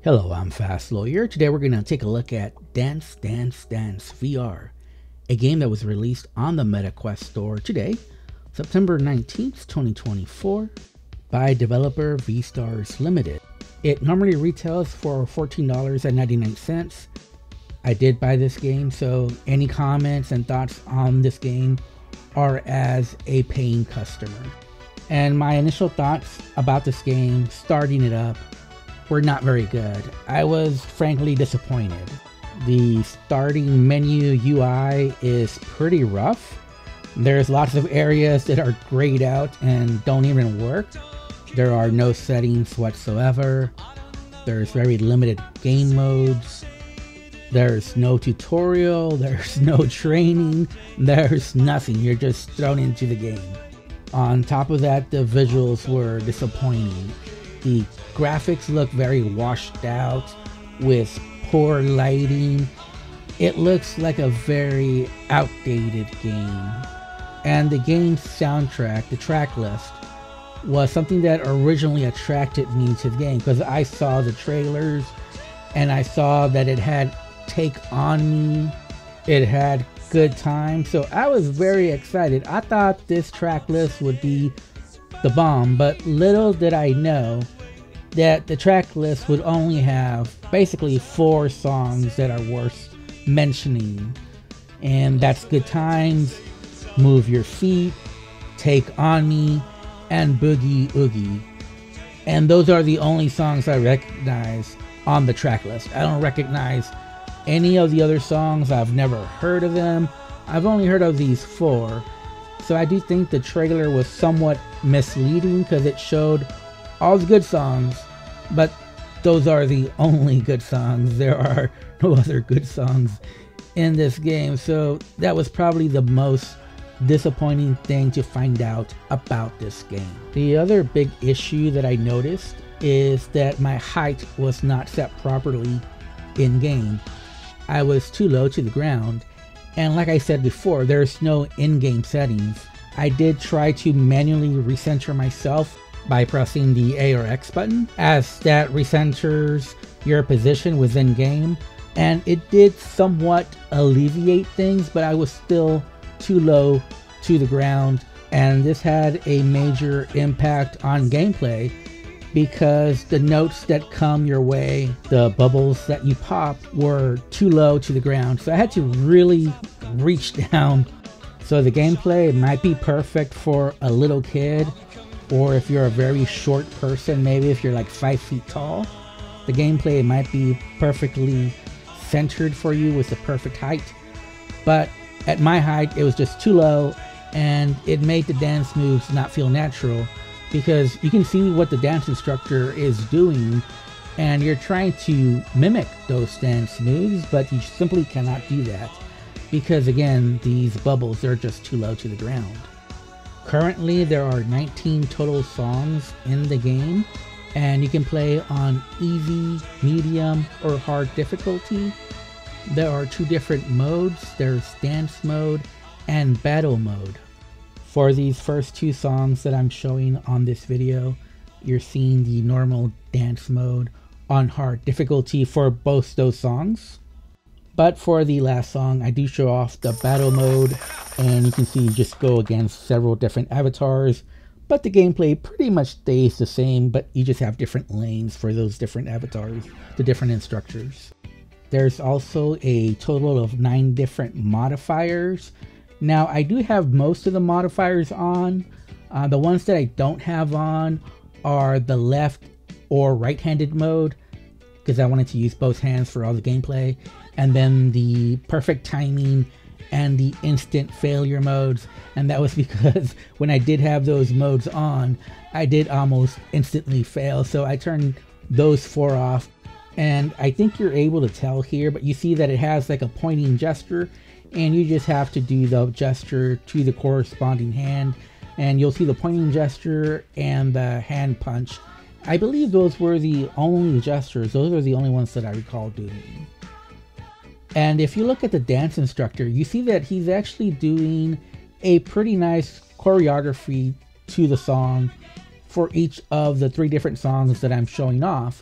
Hello, I'm Fast Lawyer. Today we're going to take a look at Dance Dance Dance VR, a game that was released on the MetaQuest store today, September 19th, 2024, by developer V-Stars Limited. It normally retails for $14.99. I did buy this game, so any comments and thoughts on this game are as a paying customer. And my initial thoughts about this game, starting it up, were not very good. I was frankly disappointed. The starting menu UI is pretty rough. There's lots of areas that are grayed out and don't even work. There are no settings whatsoever. There's very limited game modes. There's no tutorial. There's no training. There's nothing. You're just thrown into the game. On top of that, the visuals were disappointing. The graphics look very washed out with poor lighting. It looks like a very outdated game. And the game's soundtrack, the track list, was something that originally attracted me to the game because I saw the trailers and I saw that it had Take On Me, it had Good Time, so I was very excited. I thought this track list would be the bomb, but little did I know that the track list would only have basically 4 songs that are worth mentioning, and that's Good Times, Move Your Feet, Take On Me, and Boogie Oogie. And those are the only songs I recognize on the track list. I don't recognize any of the other songs. I've never heard of them. I've only heard of these 4. So I do think the trailer was somewhat misleading because it showed all the good songs, but those are the only good songs. There are no other good songs in this game. So that was probably the most disappointing thing to find out about this game. The other big issue that I noticed is that my height was not set properly in game. I was too low to the ground, and like I said before, there's no in-game settings. I did try to manually recenter myself by pressing the A or X button, as that recenters your position within game, and it did somewhat alleviate things, but I was still too low to the ground, and this had a major impact on gameplay because the notes that come your way, the bubbles that you pop, were too low to the ground. So I had to really reach down. So the gameplay might be perfect for a little kid, or if you're a very short person, maybe if you're like 5 feet tall, the gameplay might be perfectly centered for you with the perfect height. But at my height, it was just too low, and it made the dance moves not feel natural, because you can see what the dance instructor is doing and you're trying to mimic those dance moves, but you simply cannot do that because, again, these bubbles are just too low to the ground. Currently there are 19 total songs in the game, and you can play on easy, medium, or hard difficulty. There are 2 different modes. There's dance mode and battle mode. For these first 2 songs that I'm showing on this video, you're seeing the normal dance mode on hard difficulty for both those songs. But for the last song, I do show off the battle mode, and you can see you just go against several different avatars, but the gameplay pretty much stays the same, but you just have different lanes for those different avatars, the different instructors. There's also a total of 9 different modifiers. Now, I do have most of the modifiers on. The ones that I don't have on are the left or right-handed mode, because I wanted to use both hands for all the gameplay, and then the perfect timing and the instant failure modes. And that was because when I did have those modes on, I did almost instantly fail, so I turned those 4 off. And I think you're able to tell here, but you see that it has like a pointing gesture, and you just have to do the gesture to the corresponding hand, and you'll see the pointing gesture and the hand punch. I believe those were the only gestures. Those are the only ones that I recall doing. And if you look at the dance instructor, you see that he's actually doing a pretty nice choreography to the song for each of the 3 different songs that I'm showing off.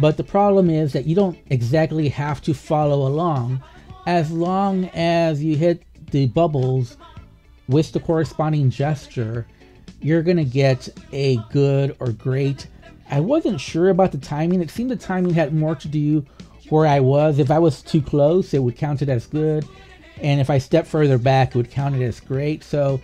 But the problem is that you don't exactly have to follow along. As long as you hit the bubbles with the corresponding gesture, you're gonna get a good or great. I wasn't sure about the timing. It seemed the timing had more to do where I was. If I was too close, it would count it as good. And if I stepped further back, it would count it as great. So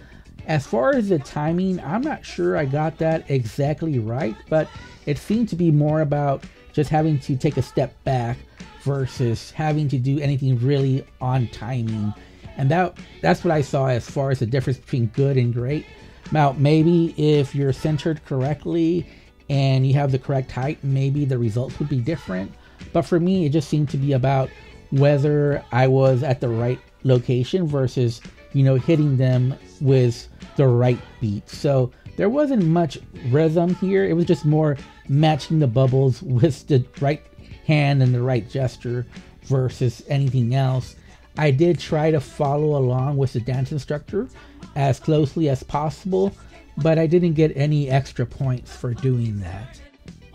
as far as the timing, I'm not sure I got that exactly right, but it seemed to be more about just having to take a step back versus having to do anything really on timing. And that's what I saw as far as the difference between good and great. Now, maybe if you're centered correctly and you have the correct height, maybe the results would be different. But for me, it just seemed to be about whether I was at the right location versus, hitting them with the right beat. So there wasn't much rhythm here. It was just more matching the bubbles with the right hand and the right gesture versus anything else. I did try to follow along with the dance instructor as closely as possible, but I didn't get any extra points for doing that.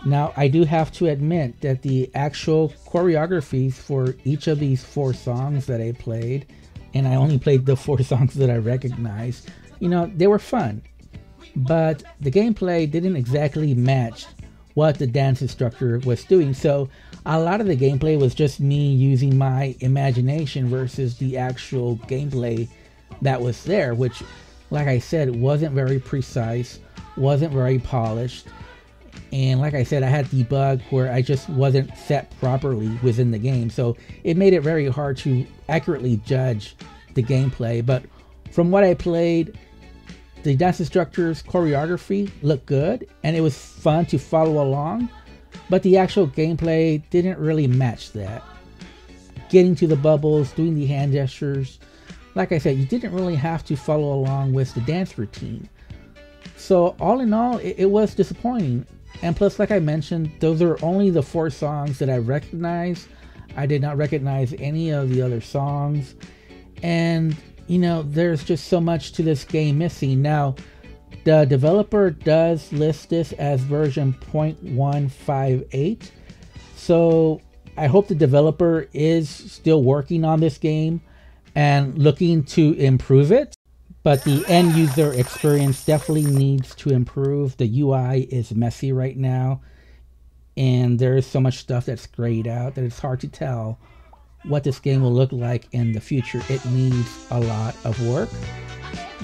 Now, I do have to admit that the actual choreographies for each of these 4 songs that I played, and I only played the 4 songs that I recognized, they were fun. But the gameplay didn't exactly match what the dance instructor was doing. So a lot of the gameplay was just me using my imagination versus the actual gameplay that was there, which, like I said, wasn't very precise, wasn't very polished. And like I said, I had the bug where I just wasn't set properly within the game. So it made it very hard to accurately judge the gameplay. But from what I played, the dance instructor's choreography looked good and it was fun to follow along, but the actual gameplay didn't really match that. Getting to the bubbles, doing the hand gestures, like I said, you didn't really have to follow along with the dance routine. So all in all, it was disappointing. And plus, like I mentioned, those are only the 4 songs that I recognized. I did not recognize any of the other songs. And there's just so much to this game missing. Now, the developer does list this as version 0.158. So I hope the developer is still working on this game and looking to improve it. But the end user experience definitely needs to improve. The UI is messy right now. And there is so much stuff that's grayed out that it's hard to tell what this game will look like in the future. It needs a lot of work,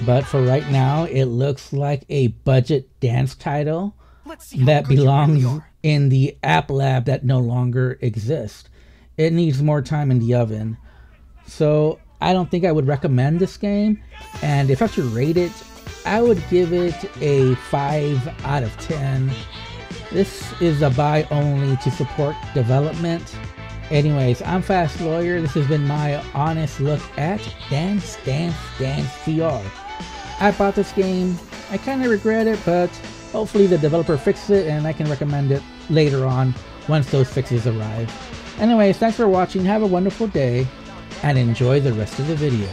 but for right now, it looks like a budget dance title that belongs in the app lab that no longer exists. It needs more time in the oven. So I don't think I would recommend this game. And if I had to rate it, I would give it a 5 out of 10. This is a buy only to support development. Anyways, I'm Fast Lawyer. This has been my honest look at Dance Dance Dance VR. I bought this game. I kind of regret it, but hopefully the developer fixes it and I can recommend it later on once those fixes arrive. Anyways, thanks for watching. Have a wonderful day and enjoy the rest of the video.